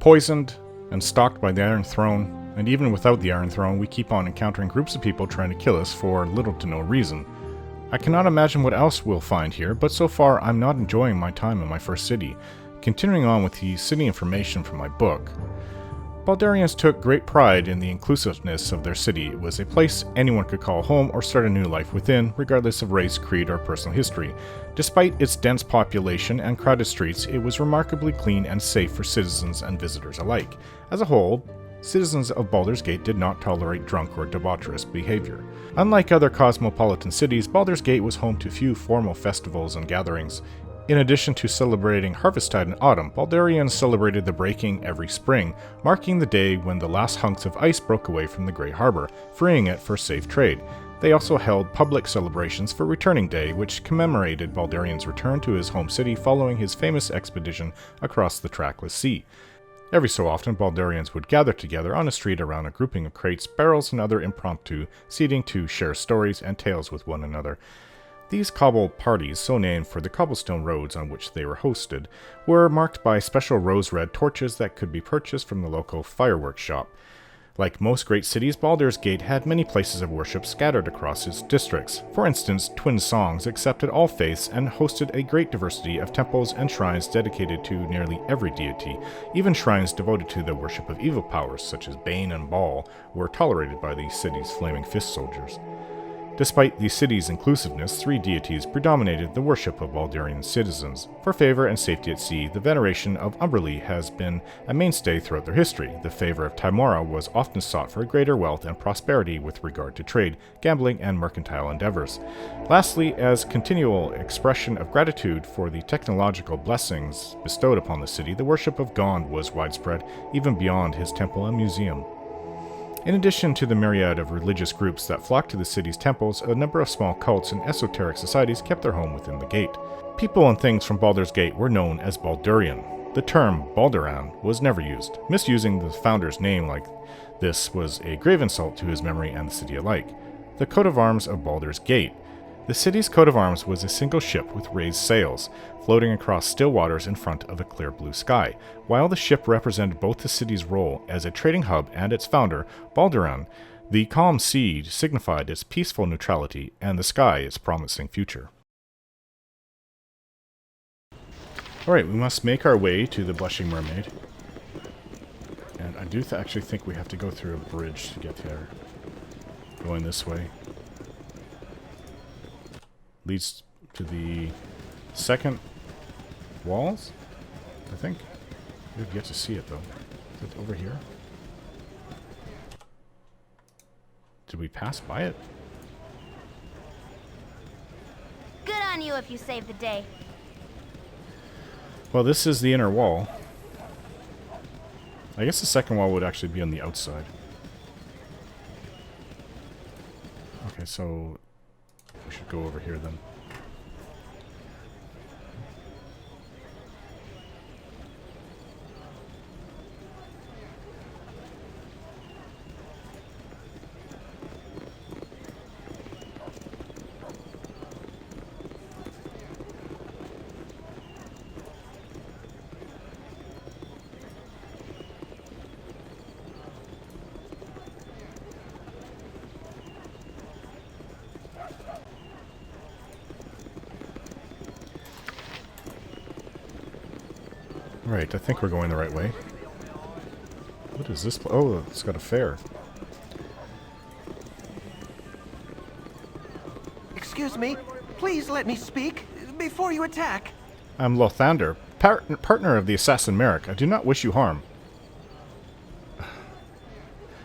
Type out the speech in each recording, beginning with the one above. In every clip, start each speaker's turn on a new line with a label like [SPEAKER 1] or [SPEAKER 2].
[SPEAKER 1] poisoned and stalked by the Iron Throne, and even without the Iron Throne, we keep on encountering groups of people trying to kill us for little to no reason. I cannot imagine what else we'll find here, but so far I'm not enjoying my time in my first city. Continuing on with the city information from my book. Baldurians took great pride in the inclusiveness of their city. It was a place anyone could call home or start a new life within, regardless of race, creed, or personal history. Despite its dense population and crowded streets, it was remarkably clean and safe for citizens and visitors alike. As a whole, citizens of Baldur's Gate did not tolerate drunk or debaucherous behavior. Unlike other cosmopolitan cities, Baldur's Gate was home to few formal festivals and gatherings. In addition to celebrating Harvesttide in autumn, Baldurians celebrated the breaking every spring, marking the day when the last hunks of ice broke away from the Grey Harbor, freeing it for safe trade. They also held public celebrations for Returning Day, which commemorated Baldurian's return to his home city following his famous expedition across the trackless sea. Every so often, Baldurians would gather together on a street around a grouping of crates, barrels, and other impromptu seating to share stories and tales with one another. These cobble parties, so named for the cobblestone roads on which they were hosted, were marked by special rose-red torches that could be purchased from the local fireworks shop. Like most great cities, Baldur's Gate had many places of worship scattered across its districts. For instance, Twin Songs accepted all faiths and hosted a great diversity of temples and shrines dedicated to nearly every deity. Even shrines devoted to the worship of evil powers, such as Bane and Baal, were tolerated by the city's Flaming Fist soldiers. Despite the city's inclusiveness, 3 deities predominated the worship of Baldurian citizens. For favor and safety at sea, the veneration of Umberlee has been a mainstay throughout their history. The favor of Tymora was often sought for greater wealth and prosperity with regard to trade, gambling, and mercantile endeavors. Lastly, as continual expression of gratitude for the technological blessings bestowed upon the city, the worship of Gond was widespread, even beyond his temple and museum. In addition to the myriad of religious groups that flocked to the city's temples, a number of small cults and esoteric societies kept their home within the gate. People and things from Baldur's Gate were known as Baldurian. The term Balduran was never used. Misusing the founder's name like this was a grave insult to his memory and the city alike. The coat of arms of Baldur's Gate. The city's coat of arms was a single ship with raised sails, floating across still waters in front of a clear blue sky. While the ship represented both the city's role as a trading hub and its founder, Balduran, the calm sea signified its peaceful neutrality, and the sky its promising future. Alright, we must make our way to the Blushing Mermaid. And I do actually think we have to go through a bridge to get there. Going this way leads to the second walls, I think. We've yet to see it, though. Is it over here? Did we pass by it?
[SPEAKER 2] Good on you if you saved the day.
[SPEAKER 1] Well, this is the inner wall. I guess the second wall would actually be on the outside. Okay, so we should go over here then. Right, I think we're going the right way. What is this? Oh, it's got a fair.
[SPEAKER 3] Excuse me, please let me speak before you attack.
[SPEAKER 1] I'm Lothander, partner of the assassin Merrick. I do not wish you harm.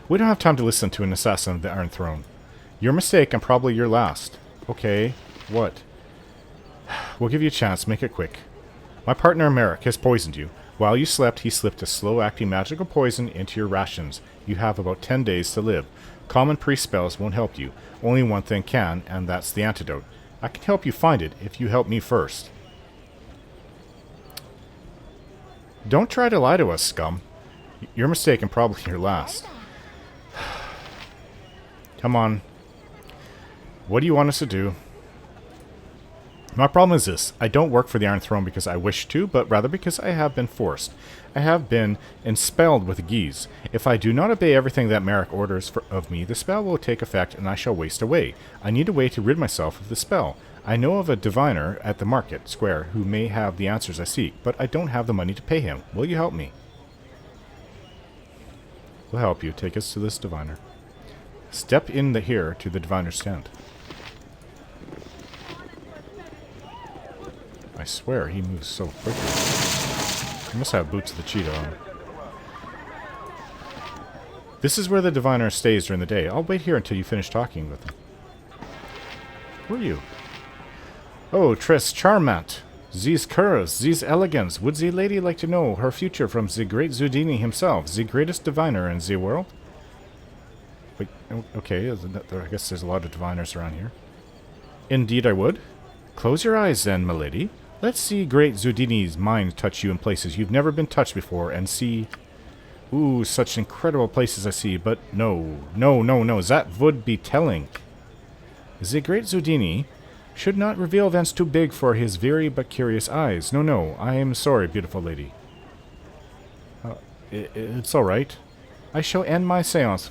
[SPEAKER 1] We don't have time to listen to an assassin of the Iron Throne. Your mistake and probably your last. Okay, what? We'll give you a chance, make it quick. My partner Merrick has poisoned you. While you slept, he slipped a slow-acting magical poison into your rations. You have about 10 days to live. Common priest spells won't help you. Only one thing can, and that's the antidote. I can help you find it if you help me first. Don't try to lie to us, scum. Your mistake and probably your last. Come on. What do you want us to do? My problem is this. I don't work for the Iron Throne because I wish to, but rather because I have been forced. I have been enspelled with the Geas. If I do not obey everything that Merrick orders of me, the spell will take effect and I shall waste away. I need a way to rid myself of the spell. I know of a diviner at the market square who may have the answers I seek, but I don't have the money to pay him. Will you help me? We'll help you. Take us to this diviner. Step in here to the diviner's tent. I swear, he moves so quickly. He must have boots of the cheetah on. This is where the diviner stays during the day. I'll wait here until you finish talking with him. Who are you? Oh, Tres Charmant. These curves, these elegance. Would the lady like to know her future from the great Zudini himself, the greatest diviner in the world? Wait, okay, I guess there's a lot of diviners around here. Indeed I would. Close your eyes then, milady. Let's see great Zudini's mind touch you in places you've never been touched before and see... Ooh, such incredible places I see, but no, that would be telling. The great Zudini should not reveal events too big for his very but curious eyes. No, I am sorry, beautiful lady. It's all right. I shall end my seance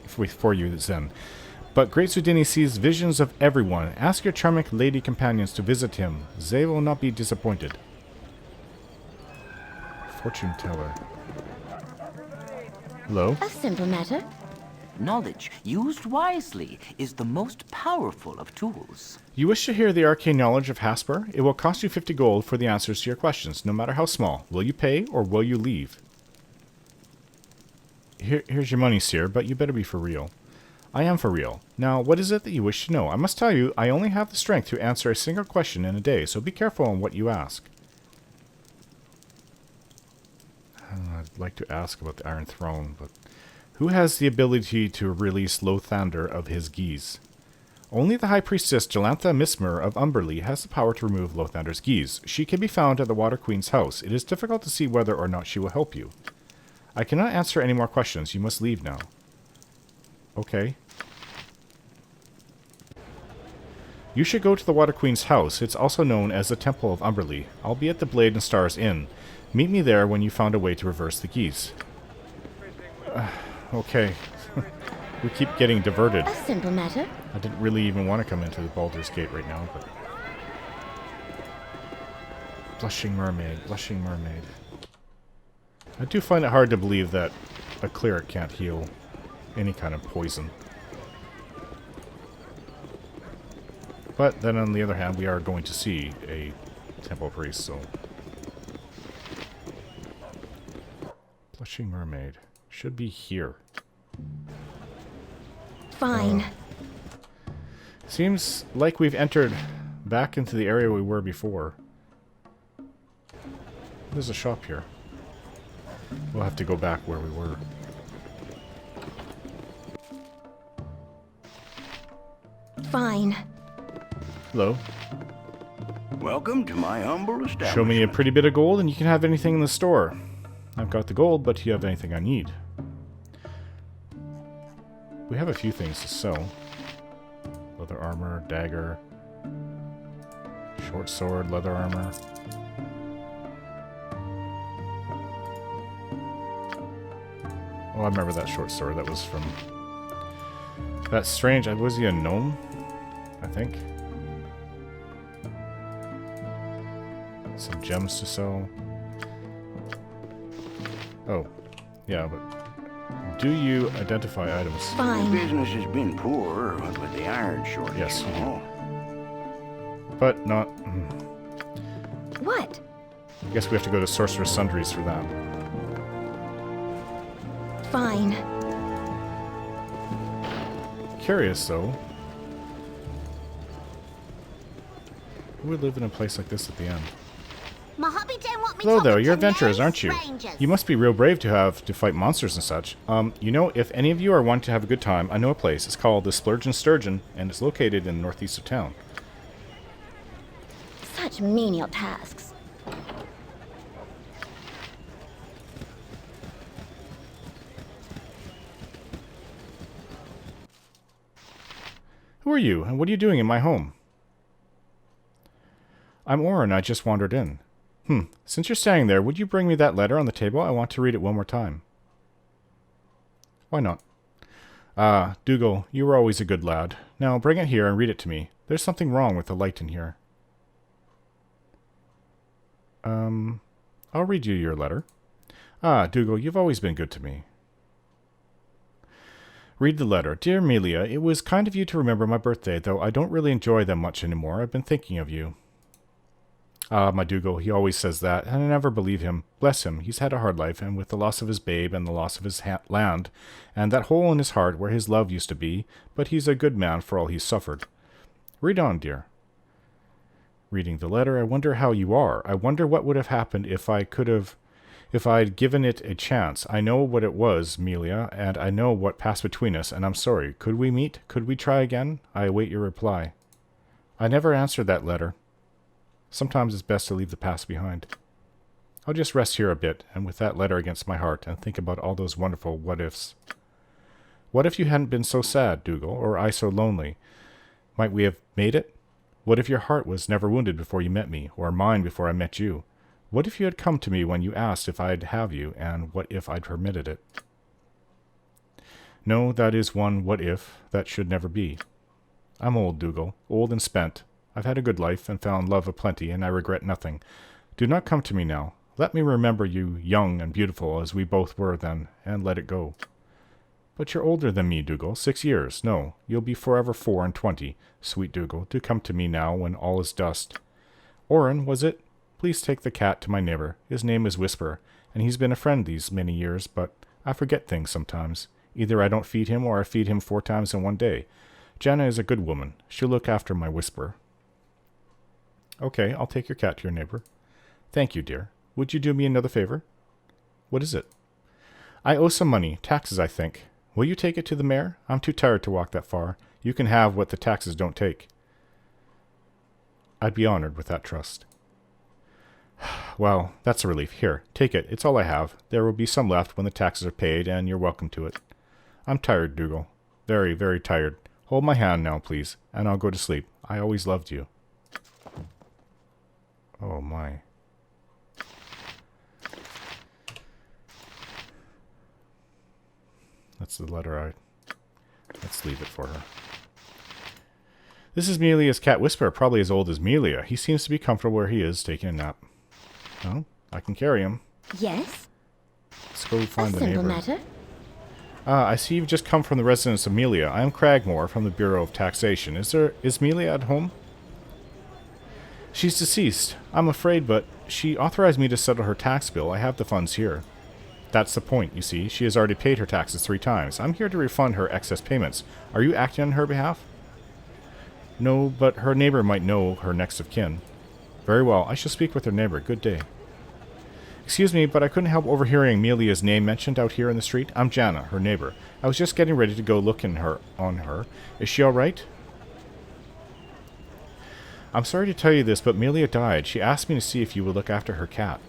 [SPEAKER 1] for you then. But great Zudini sees visions of everyone. Ask your charming lady companions to visit him. They will not be disappointed. Fortune teller. Hello?
[SPEAKER 4] A simple matter.
[SPEAKER 5] Knowledge, used wisely, is the most powerful of tools.
[SPEAKER 1] You wish to hear the arcane knowledge of Hasper? It will cost you 50 gold for the answers to your questions, no matter how small. Will you pay, or will you leave? Here's your money, sir, but you better be for real. I am for real. Now, what is it that you wish to know? I must tell you, I only have the strength to answer a single question in a day, so be careful on what you ask. I'd like to ask about the Iron Throne, but... Who has the ability to release Lothander of his Geas? Only the High Priestess Jalantha Mismer of Umberley has the power to remove Lothander's Geas. She can be found at the Water Queen's house. It is difficult to see whether or not she will help you. I cannot answer any more questions. You must leave now. Okay. You should go to the Water Queen's house. It's also known as the Temple of Umberley. I'll be at the Blade and Stars Inn. Meet me there when you found a way to reverse the Geas. Okay. We keep getting diverted.
[SPEAKER 4] A simple matter.
[SPEAKER 1] I didn't really even want to come into the Baldur's Gate right now, but... Blushing Mermaid, Blushing Mermaid. I do find it hard to believe that a cleric can't heal any kind of poison. But then on the other hand, we are going to see a temple priest, so... Blushing Mermaid. Should be here.
[SPEAKER 4] Fine.
[SPEAKER 1] Seems like we've entered back into the area we were before. There's a shop here. We'll have to go back where we were.
[SPEAKER 4] Fine.
[SPEAKER 1] Hello.
[SPEAKER 6] Welcome to my humble establishment.
[SPEAKER 1] Show me a pretty bit of gold and you can have anything in the store. I've got the gold, but do you have anything I need? We have a few things to sell. Leather armor, dagger, short sword, leather armor. Oh, I remember that short sword. That was from... That's strange. Was he a gnome? I think. Some gems to sell. Oh. Yeah, but... Do you identify items?
[SPEAKER 4] Fine.
[SPEAKER 6] Business has been poor with the iron shortage.
[SPEAKER 1] Yes, you
[SPEAKER 6] you know.
[SPEAKER 1] But not...
[SPEAKER 4] What?
[SPEAKER 1] I guess we have to go to Sorcerer's Sundries for that.
[SPEAKER 4] Fine.
[SPEAKER 1] Curious, though. Who would live in a place like this at the end?
[SPEAKER 2] My hubby don't want me
[SPEAKER 1] Hello there,
[SPEAKER 2] talking
[SPEAKER 1] you're
[SPEAKER 2] to
[SPEAKER 1] adventurers,
[SPEAKER 2] no
[SPEAKER 1] aren't you?
[SPEAKER 2] strangers.
[SPEAKER 1] You must be real brave to have to fight monsters and such. You know, if any of you are wanting to have a good time, I know a place. It's called the Splurgeon Sturgeon, and it's located in the northeast of town.
[SPEAKER 4] Such menial tasks.
[SPEAKER 1] Who are you, and what are you doing in my home? I'm Orin. I just wandered in. Since you're standing there, would you bring me that letter on the table? I want to read it one more time. Why not? Ah, Dougal, you were always a good lad. Now bring it here and read it to me. There's something wrong with the light in here. I'll read you your letter. Ah, Dougal, you've always been good to me. Read the letter. Dear Amelia, it was kind of you to remember my birthday, though I don't really enjoy them much anymore. I've been thinking of you. Ah, my Dougal, he always says that, and I never believe him. Bless him, he's had a hard life, and with the loss of his babe and the loss of his land, and that hole in his heart where his love used to be, but he's a good man for all he's suffered. Read on, dear. Reading the letter, I wonder how you are. I wonder what would have happened if I'd given it a chance. I know what it was, Amelia, and I know what passed between us, and I'm sorry. Could we meet? Could we try again? I await your reply. I never answered that letter. Sometimes it's best to leave the past behind. I'll just rest here a bit, and with that letter against my heart, and think about all those wonderful what-ifs. What if you hadn't been so sad, Dougal, or I so lonely? Might we have made it? What if your heart was never wounded before you met me, or mine before I met you? What if you had come to me when you asked if I'd have you, and what if I'd permitted it? No, that is one what if that should never be. I'm old, Dougal, old and spent. I've had a good life and found love aplenty, and I regret nothing. Do not come to me now. Let me remember you young and beautiful as we both were then, and let it go. But you're older than me, Dougal. 6 years. No, you'll be forever 24. Sweet Dougal, do come to me now when all is dust. Orin, was it? Please take the cat to my neighbor. His name is Whisper, and he's been a friend these many years, but I forget things sometimes. Either I don't feed him, or I feed him 4 times in one day. Jana is a good woman. She'll look after my Whisper. Okay, I'll take your cat to your neighbor. Thank you, dear. Would you do me another favor? What is it? I owe some money. Taxes, I think. Will you take it to the mayor? I'm too tired to walk that far. You can have what the taxes don't take. I'd be honored with that trust. Well, that's a relief. Here, take it. It's all I have. There will be some left when the taxes are paid, and you're welcome to it. I'm tired, Dougal. Very, very tired. Hold my hand now, please, and I'll go to sleep. I always loved you. Oh, my. That's the letter Let's leave it for her. This is Melia's cat Whisper, probably as old as Melia. He seems to be comfortable where he is, taking a nap. Oh, I can carry him.
[SPEAKER 4] Yes?
[SPEAKER 1] Let's go find
[SPEAKER 4] A
[SPEAKER 1] the
[SPEAKER 4] simple
[SPEAKER 1] neighbor.
[SPEAKER 4] matter.
[SPEAKER 1] I see you've just come from the residence of Melia. I am Cragmore from the Bureau of Taxation. Is Melia at home? She's deceased. I'm afraid, but she authorized me to settle her tax bill. I have the funds here. That's the point, you see. She has already paid her taxes 3 times. I'm here to refund her excess payments. Are you acting on her behalf? No, but her neighbor might know her next of kin. Very well. I shall speak with her neighbor. Good day. Excuse me, but I couldn't help overhearing Melia's name mentioned out here in the street. I'm Jana, her neighbor. I was just getting ready to go look on her. Is she all right? I'm sorry to tell you this, but Melia died. She asked me to see if you would look after her cat.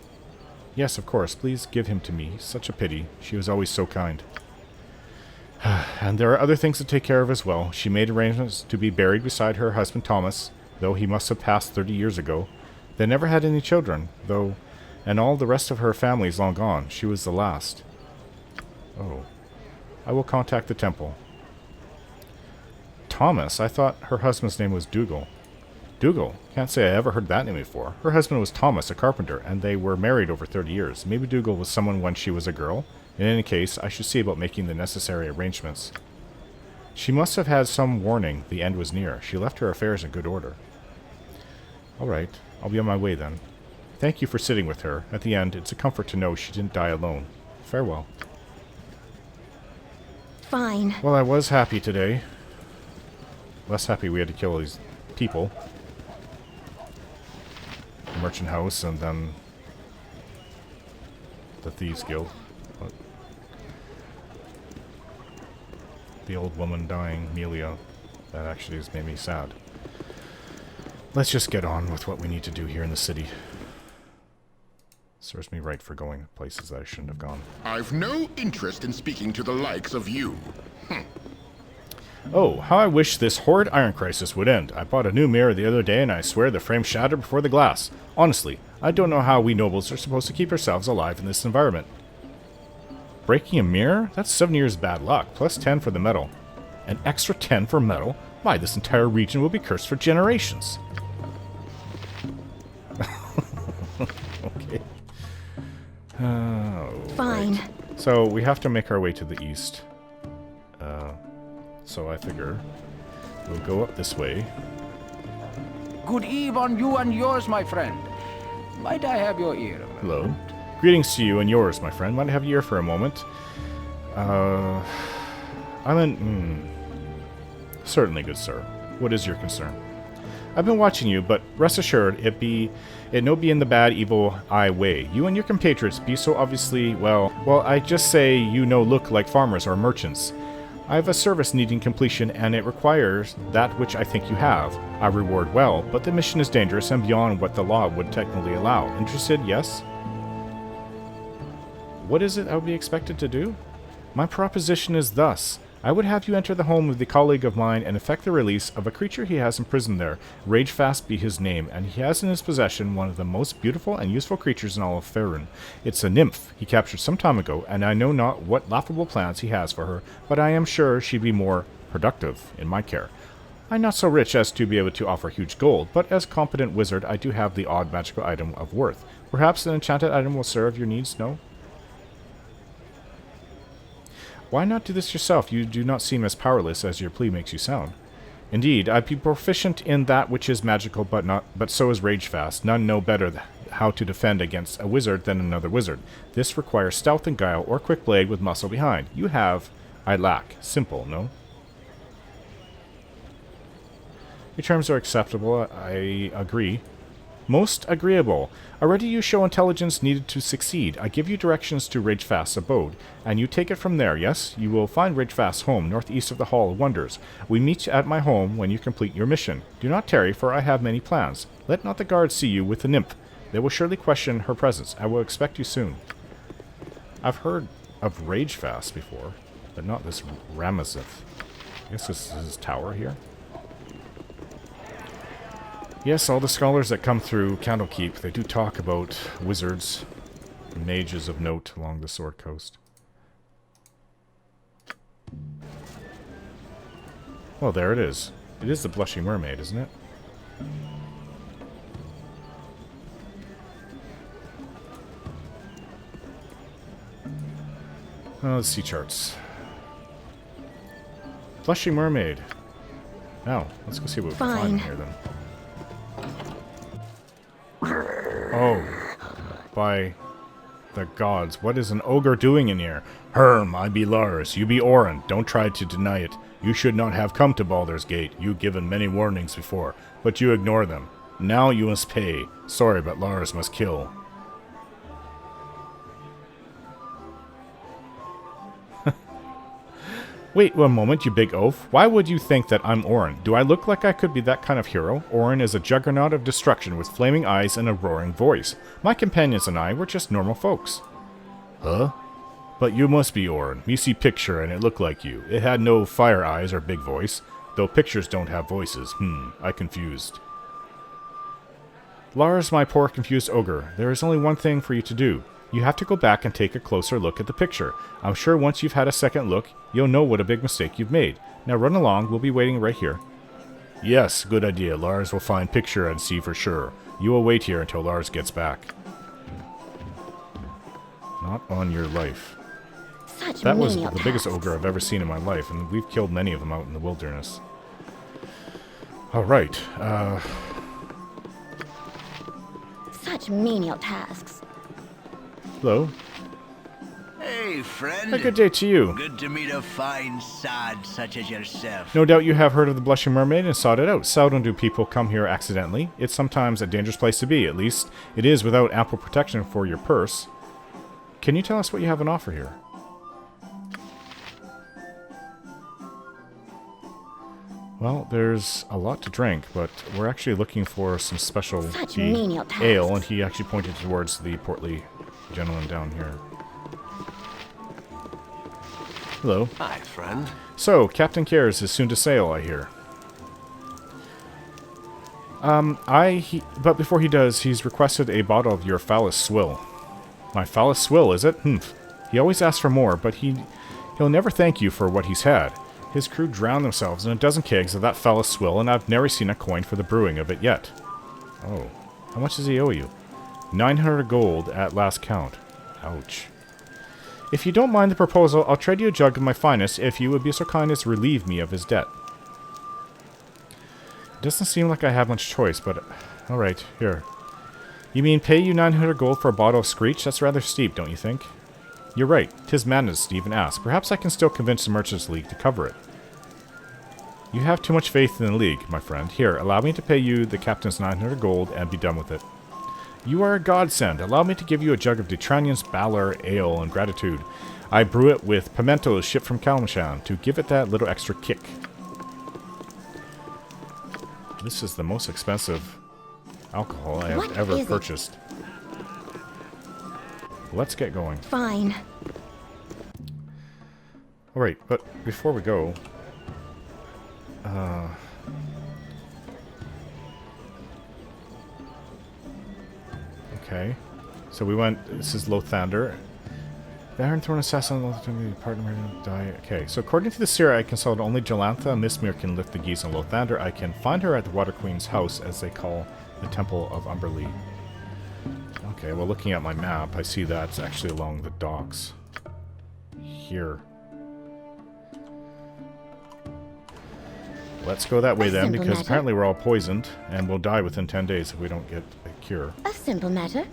[SPEAKER 1] Yes, of course. Please give him to me. Such a pity. She was always so kind. And there are other things to take care of as well. She made arrangements to be buried beside her husband Thomas, though he must have passed 30 years ago. They never had any children, though, and all the rest of her family is long gone. She was the last. Oh. I will contact the temple. Thomas? I thought her husband's name was Dougal. Dougal? Can't say I ever heard that name before. Her husband was Thomas, a carpenter, and they were married over 30 years. Maybe Dougal was someone when she was a girl. In any case, I should see about making the necessary arrangements. She must have had some warning the end was near. She left her affairs in good order. All right. I'll be on my way then. Thank you for sitting with her. At the end, it's a comfort to know she didn't die alone. Farewell.
[SPEAKER 4] Fine.
[SPEAKER 1] Well, I was happy today. Less happy we had to kill these people. The merchant house and then the Thieves Guild. What? The old woman dying, Melia. That actually has made me sad. Let's just get on with what we need to do here in the city. Serves me right for going places that I shouldn't have gone.
[SPEAKER 7] I've no interest in speaking to the likes of you.
[SPEAKER 1] Oh, how I wish this horrid iron crisis would end. I bought a new mirror the other day and I swear the frame shattered before the glass. Honestly, I don't know how we nobles are supposed to keep ourselves alive in this environment. Breaking a mirror? That's 7 years bad luck, plus 10 for the metal. An extra 10 for metal? Why, this entire region will be cursed for generations. Okay.
[SPEAKER 4] Fine.
[SPEAKER 1] Right. So we have to make our way to the east. So I figure we'll go up this way.
[SPEAKER 7] Good eve on you and yours, my friend. Might I have your ear?
[SPEAKER 1] Hello. Greetings to you and yours, my friend. Might I have your ear for a moment? Certainly, good sir. What is your concern? I've been watching you, but rest assured, it no be in the bad, evil eye way. You and your compatriots be so obviously, well, I just say you no look like farmers or merchants. I have a service needing completion, and it requires that which I think you have. I reward well, but the mission is dangerous and beyond what the law would technically allow. Interested, yes? What is it I would be expected to do? My proposition is thus. I would have you enter the home of the colleague of mine and effect the release of a creature he has imprisoned there. Ragefast be his name, and he has in his possession one of the most beautiful and useful creatures in all of Faerun. It's a nymph he captured some time ago, and I know not what laughable plans he has for her, but I am sure she'd be more productive in my care. I'm not so rich as to be able to offer huge gold, but as a competent wizard I do have the odd magical item of worth. Perhaps an enchanted item will serve your needs, no? Why not do this yourself? You do not seem as powerless as your plea makes you sound. Indeed, I'd be proficient in that which is magical, but so is Ragefast. None know better how to defend against a wizard than another wizard. This requires stealth and guile, or quick blade with muscle behind. You have, I lack. Simple, no? Your terms are acceptable, I agree. Most agreeable. Already you show intelligence needed to succeed. I give you directions to Ragefast's abode, and you take it from there, yes? You will find Ragefast's home, northeast of the Hall of Wonders. We meet at my home when you complete your mission. Do not tarry, for I have many plans. Let not the guards see you with the nymph. They will surely question her presence. I will expect you soon. I've heard of Ragefast before, but not this Ramazith. I guess this is his tower here. Yes, all the scholars that come through Candlekeep, they do talk about wizards, mages of note along the Sword Coast. Well, there it is. It is the Blushing Mermaid, isn't it? Oh, let's see charts. Blushing Mermaid. Now, let's go see what we can find here then. Oh, by the gods, what is an ogre doing in here? Herm, I be Lars, you be Orin. Don't try to deny it. You should not have come to Baldur's Gate. You given many warnings before, but you ignore them. Now you must pay. Sorry, but Lars must kill. Wait one moment, you big oaf. Why would you think that I'm Orin? Do I look like I could be that kind of hero? Orin is a juggernaut of destruction with flaming eyes and a roaring voice. My companions and I were just normal folks. Huh? But you must be Orin. Me see picture and it looked like you. It had no fire eyes or big voice. Though pictures don't have voices. I confused. Lars, my poor confused ogre, there is only one thing for you to do. You have to go back and take a closer look at the picture. I'm sure once you've had a second look, you'll know what a big mistake you've made. Now run along, we'll be waiting right here. Yes, good idea. Lars will find picture and see for sure. You will wait here until Lars gets back. Not on your life. That was the biggest ogre I've ever seen in my life, and we've killed many of them out in the wilderness. Alright,
[SPEAKER 4] Such menial tasks.
[SPEAKER 1] hello.
[SPEAKER 6] Hey, friend.
[SPEAKER 1] A good day to you.
[SPEAKER 6] Good to meet a fine sod such as yourself.
[SPEAKER 1] No doubt you have heard of the Blushing Mermaid and sought it out. Seldom do people come here accidentally. It's sometimes a dangerous place to be. At least, it is without ample protection for your purse. Can you tell us what you have on offer here? Well, there's a lot to drink, but we're actually looking for some specialty ale, and he actually pointed towards the portly gentleman down here. Hello.
[SPEAKER 3] Hi, friend.
[SPEAKER 1] So, Captain Geas is soon to sail, I hear. But before he does, he's requested a bottle of your phallus swill. My phallus swill, is it? Humph. He always asks for more, but he'll never thank you for what he's had. His crew drowned themselves in a dozen kegs of that phallus swill, and I've never seen a coin for the brewing of it yet. Oh. How much does he owe you? 900 gold at last count. Ouch. If you don't mind the proposal, I'll trade you a jug of my finest if you would be so kind as relieve me of his debt. It doesn't seem like I have much choice, but... Alright, here. You mean pay you 900 gold for a bottle of Screech? That's rather steep, don't you think? You're right. 'Tis madness to even ask. Perhaps I can still convince the Merchants League to cover it. You have too much faith in the League, my friend. Here, allow me to pay you the Captain's 900 gold and be done with it. You are a godsend. Allow me to give you a jug of Detranian's Balor Ale in gratitude. I brew it with pimentos shipped from Kalmashan to give it that little extra kick. This is the most expensive alcohol I have ever purchased. Let's get going.
[SPEAKER 4] Fine.
[SPEAKER 1] Alright, but before we go... Okay. So we went... This is Lothander. The Iron Throne Assassin, Lothander, partner, die. Okay, so according to the seer, I consult only Jolantha. Mistmere can lift the Geas on Lothander. I can find her at the Water Queen's house, as they call the Temple of Umberlee. Okay, well, looking at my map, I see that's actually along the docks. Here. Let's go that way then, because apparently we're all poisoned, and we'll die within 10 days if we don't get a cure.
[SPEAKER 4] A simple matter.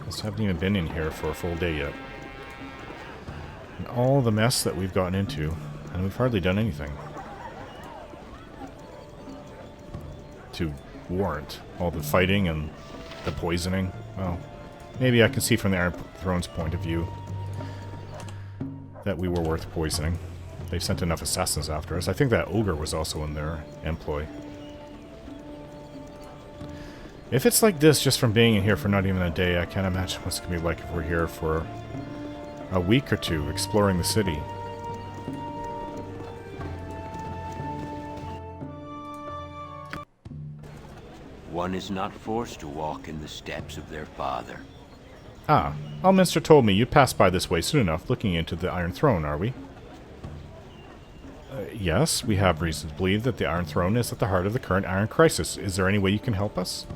[SPEAKER 1] I haven't even been in here for a full day yet. And all the mess that we've gotten into, and we've hardly done anything to warrant all the fighting and the poisoning. Well, maybe I can see from the Iron Throne's point of view that we were worth poisoning. They've sent enough assassins after us. I think that ogre was also in their employ. If it's like this just from being in here for not even a day, I can't imagine what's going to be like if we're here for a week or two exploring the city.
[SPEAKER 5] One is not forced to walk in the steps of their father.
[SPEAKER 1] Ah, Alminster told me you'd pass by this way soon enough looking into the Iron Throne, are we? Yes, we have reason to believe that the Iron Throne is at the heart of the current Iron Crisis. Is there any way you can help us?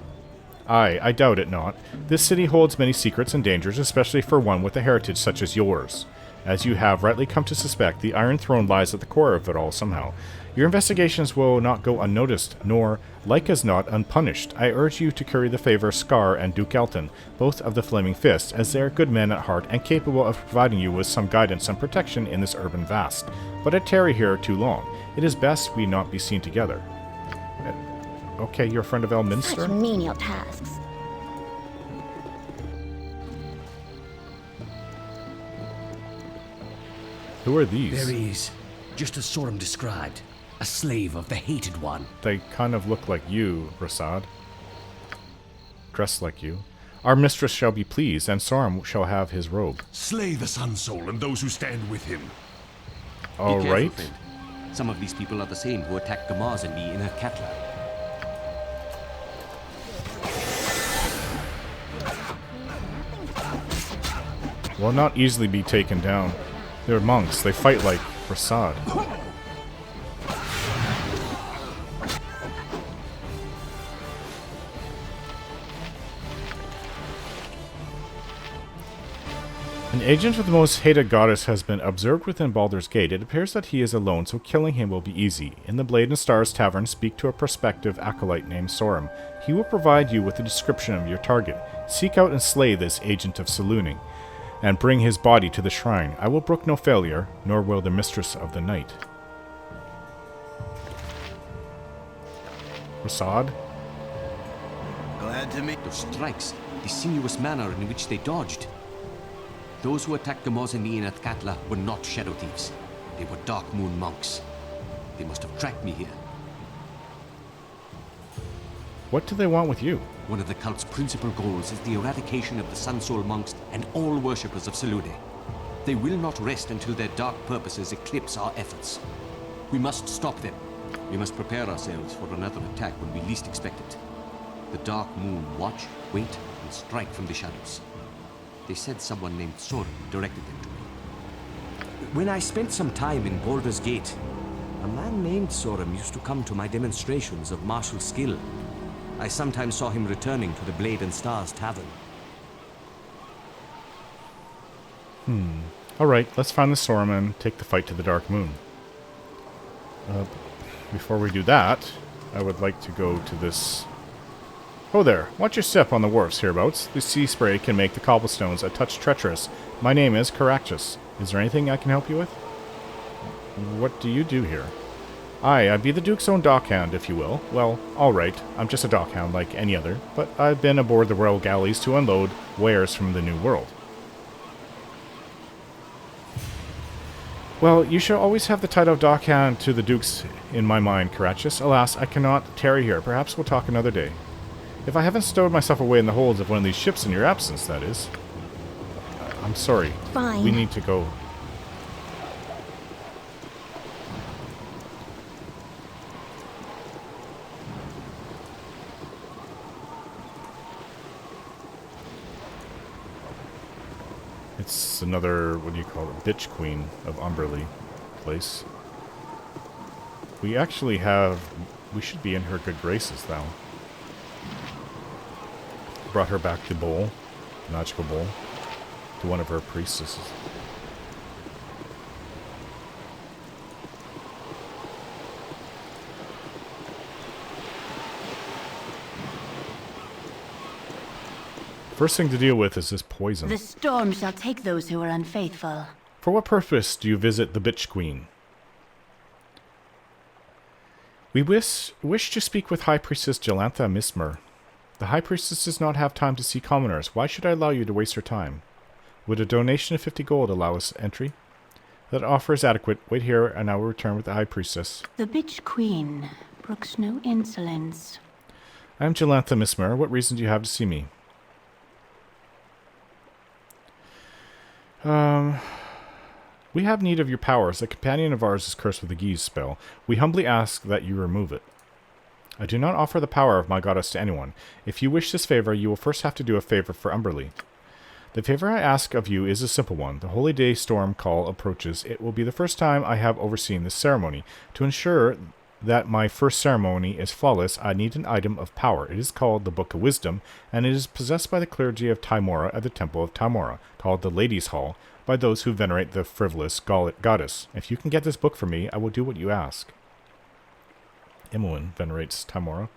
[SPEAKER 1] Aye, I doubt it not. This city holds many secrets and dangers, especially for one with a heritage such as yours. As you have rightly come to suspect, the Iron Throne lies at the core of it all somehow. Your investigations will not go unnoticed, nor, like as not, unpunished. I urge you to curry the favor of Scar and Duke Elton, both of the Flaming Fist, as they are good men at heart and capable of providing you with some guidance and protection in this urban vast. But I tarry here too long. It is best we not be seen together. Okay, you're a friend of Elminster?
[SPEAKER 4] Such menial tasks.
[SPEAKER 1] Who are these?
[SPEAKER 8] There he is, just as Sorum described. A slave of the Hated One.
[SPEAKER 1] They kind of look like you, Rasad. Dressed like you. Our mistress shall be pleased, and Sorum shall have his robe.
[SPEAKER 9] Slay the Sun Soul and those who stand with him.
[SPEAKER 1] All right.
[SPEAKER 10] Some of these people are the same who attacked Geas and me in Katla.
[SPEAKER 1] Will not easily be taken down. They're monks. They fight like Rasad. An agent of the most hated goddess has been observed within Baldur's Gate. It appears that he is alone, so killing him will be easy. In the Blade and Stars Tavern, speak to a prospective acolyte named Sorum. He will provide you with a description of your target. Seek out and slay this agent of Salooning, and bring his body to the shrine. I will brook no failure, nor will the Mistress of the Night. Rasad?
[SPEAKER 6] Glad to meet...
[SPEAKER 10] Those strikes, the sinuous manner in which they dodged. Those who attacked Geas and me in Katla were not Shadow Thieves. They were Dark Moon monks. They must have tracked me here.
[SPEAKER 1] What do they want with you?
[SPEAKER 10] One of the cult's principal goals is the eradication of the Sun Soul monks and all worshippers of Selûne. They will not rest until their dark purposes eclipse our efforts. We must stop them. We must prepare ourselves for another attack when we least expect it. The Dark Moon watch, wait, and strike from the shadows. They said someone named Sorum directed them to me. When I spent some time in Baldur's Gate, a man named Sorum used to come to my demonstrations of martial skill. I sometimes saw him returning to the Blade and Stars Tavern.
[SPEAKER 1] Alright, let's find the Sorum and take the fight to the Dark Moon. Before we do that, I would like to go to this... Oh there, watch your step on the wharfs hereabouts. The sea spray can make the cobblestones a touch treacherous. My name is Caractus. Is there anything I can help you with? What do you do here? I be the Duke's own dockhand, if you will. Well, alright, I'm just a dockhound like any other, but I've been aboard the royal galleys to unload wares from the New World. Well, you shall always have the title of dockhand to the Dukes in my mind, Caractus. Alas, I cannot tarry here. Perhaps we'll talk another day. If I haven't stowed myself away in the holds of one of these ships in your absence, that is. I'm sorry.
[SPEAKER 4] Fine.
[SPEAKER 1] We need to go. It's another, what do you call it, bitch queen of Umberly place. We actually have, we should be in her good graces now. Brought her back the bowl, the magical bowl, to one of her priestesses. First thing to deal with is this poison.
[SPEAKER 2] The storm shall take those who are unfaithful.
[SPEAKER 1] For what purpose do you visit the bitch queen? We wish to speak with High Priestess Jelantha Mismer. The High Priestess does not have time to see commoners. Why should I allow you to waste her time? Would a donation of 50 gold allow us entry? That offer is adequate. Wait here, and I will return with the High Priestess.
[SPEAKER 2] The bitch queen brooks no insolence.
[SPEAKER 1] I am Jelantha Mismer. What reason do you have to see me? We have need of your powers. A companion of ours is cursed with a Geas spell. We humbly ask that you remove it. I do not offer the power of my goddess to anyone. If you wish this favor, you will first have to do a favor for Umberly. The favor I ask of you is a simple one. The Holy Day Storm Call approaches. It will be the first time I have overseen this ceremony. To ensure that my first ceremony is flawless, I need an item of power. It is called the Book of Wisdom, and it is possessed by the clergy of Tymora at the Temple of Tymora, called the Ladies' Hall, by those who venerate the frivolous goddess. If you can get this book for me, I will do what you ask. Imoen venerates Tymora.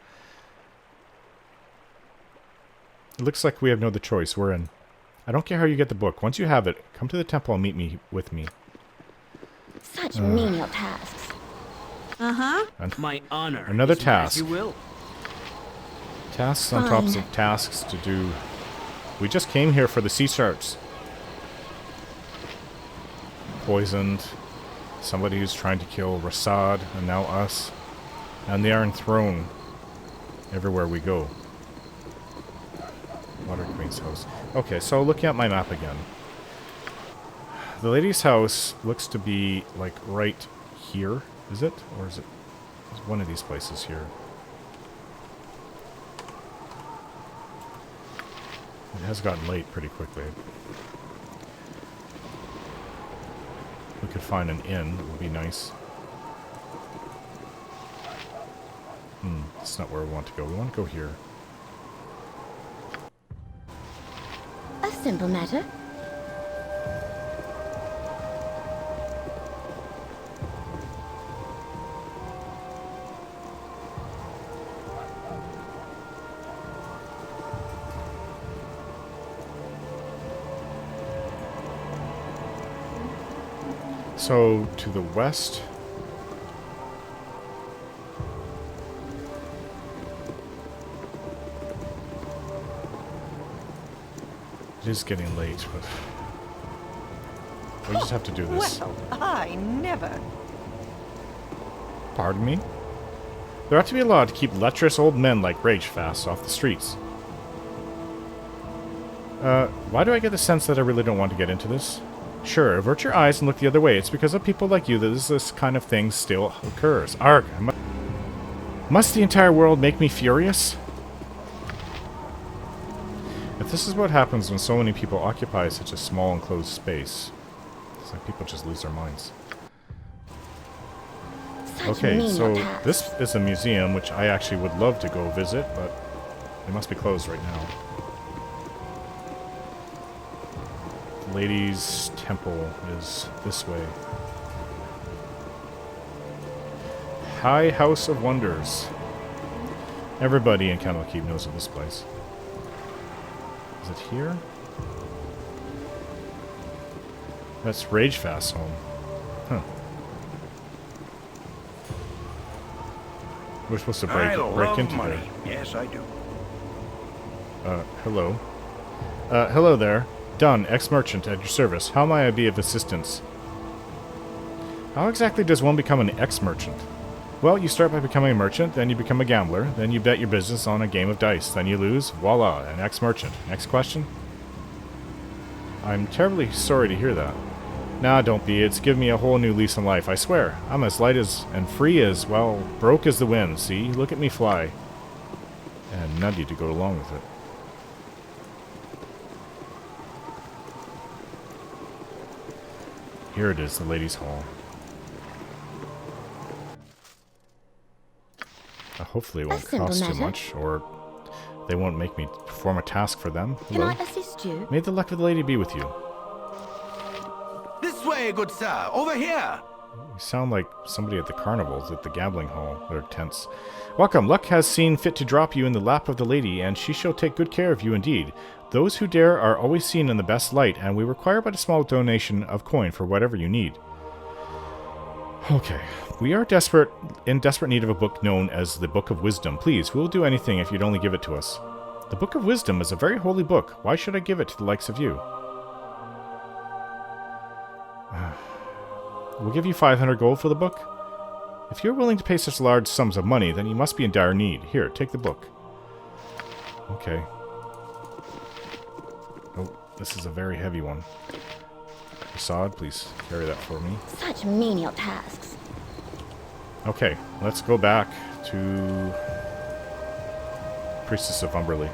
[SPEAKER 1] It looks like we have no other choice. We're in. I don't care how you get the book. Once you have it, come to the temple and meet with me.
[SPEAKER 4] Such menial tasks.
[SPEAKER 8] My honor.
[SPEAKER 1] Another
[SPEAKER 8] is as
[SPEAKER 1] task.
[SPEAKER 8] You will.
[SPEAKER 1] Tasks on top of tasks to do. We just came here for the sea sharks. Poisoned. Somebody who's trying to kill Rasad, and now us. And the Iron Throne. Everywhere we go. Water Queen's house. Okay, so looking at my map again. The lady's house looks to be, like, right here. Is it? Or is it one of these places here? It has gotten late pretty quickly. We could find an inn. It would be nice. That's not where we want to go. We want to go here.
[SPEAKER 4] A simple matter.
[SPEAKER 1] So, to the west. It is getting late, but we just have to do this.
[SPEAKER 3] Well, I never.
[SPEAKER 1] Pardon me? There ought to be a law to keep lecherous old men like Ragefast off the streets. Why do I get the sense that I really don't want to get into this? Sure, avert your eyes and look the other way. It's because of people like you that this kind of thing still occurs. Arg! Must the entire world make me furious? If this is what happens when so many people occupy such a small enclosed space, it's like people just lose their minds. Okay, so this is a museum which I actually would love to go visit, but it must be closed right now. The Ladies' Temple is this way. High House of Wonders. Everybody in Candlekeep knows of this place. Is it here? That's Ragefast's home. Huh. We're supposed to break into
[SPEAKER 6] money.
[SPEAKER 1] there.
[SPEAKER 6] Yes, I do.
[SPEAKER 1] Hello. Hello there. Dunn, ex-merchant at your service. How may I be of assistance? How exactly does one become an ex-merchant? Well, you start by becoming a merchant, then you become a gambler, then you bet your business on a game of dice, then you lose, voila, an ex-merchant. Next question? I'm terribly sorry to hear that. Nah, don't be. It's given me a whole new lease on life, I swear. I'm as light as, and free as, well, broke as the wind, see? Look at me fly. And nutty to go along with it. Here it is, the ladies' hall. Hopefully it won't cost too much, or they won't make me perform a task for them. Hello.
[SPEAKER 4] Can I assist you?
[SPEAKER 1] May the luck of the lady be with you.
[SPEAKER 3] This way, good sir. Over here.
[SPEAKER 1] You sound like somebody at the carnivals at the gambling hall. They're tense. Welcome. Luck has seen fit to drop you in the lap of the lady, and she shall take good care of you indeed. Those who dare are always seen in the best light, and we require but a small donation of coin for whatever you need. Okay. We are in desperate need of a book known as the Book of Wisdom. Please, we'll do anything if you'd only give it to us. The Book of Wisdom is a very holy book. Why should I give it to the likes of you? We'll give you 500 gold for the book. If you're willing to pay such large sums of money, then you must be in dire need. Here, take the book. Okay. Oh, this is a very heavy one. Assad, please carry that for me.
[SPEAKER 4] Such menial tasks.
[SPEAKER 1] Okay, let's go back to Priestess of Umberley.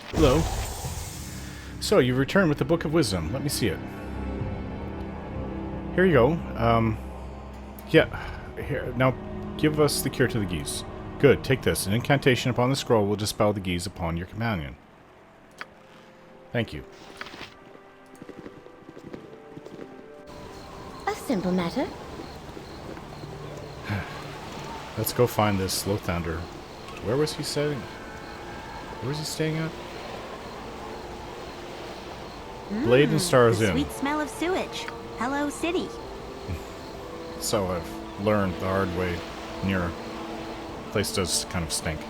[SPEAKER 1] Hello. So, you return with the Book of Wisdom. Let me see it. Here you go. Yeah. Here. Now, give us the cure to the Geas. Good. Take this. An incantation upon the scroll will dispel the Geas upon your companion. Thank you.
[SPEAKER 4] A simple matter.
[SPEAKER 1] Let's go find this Lothander. Where was he staying? Where was he staying at? Blade and Stars Inn.
[SPEAKER 2] Sweet smell of sewage. Hello, city.
[SPEAKER 1] So I've learned the hard way. Near place does kind of stink.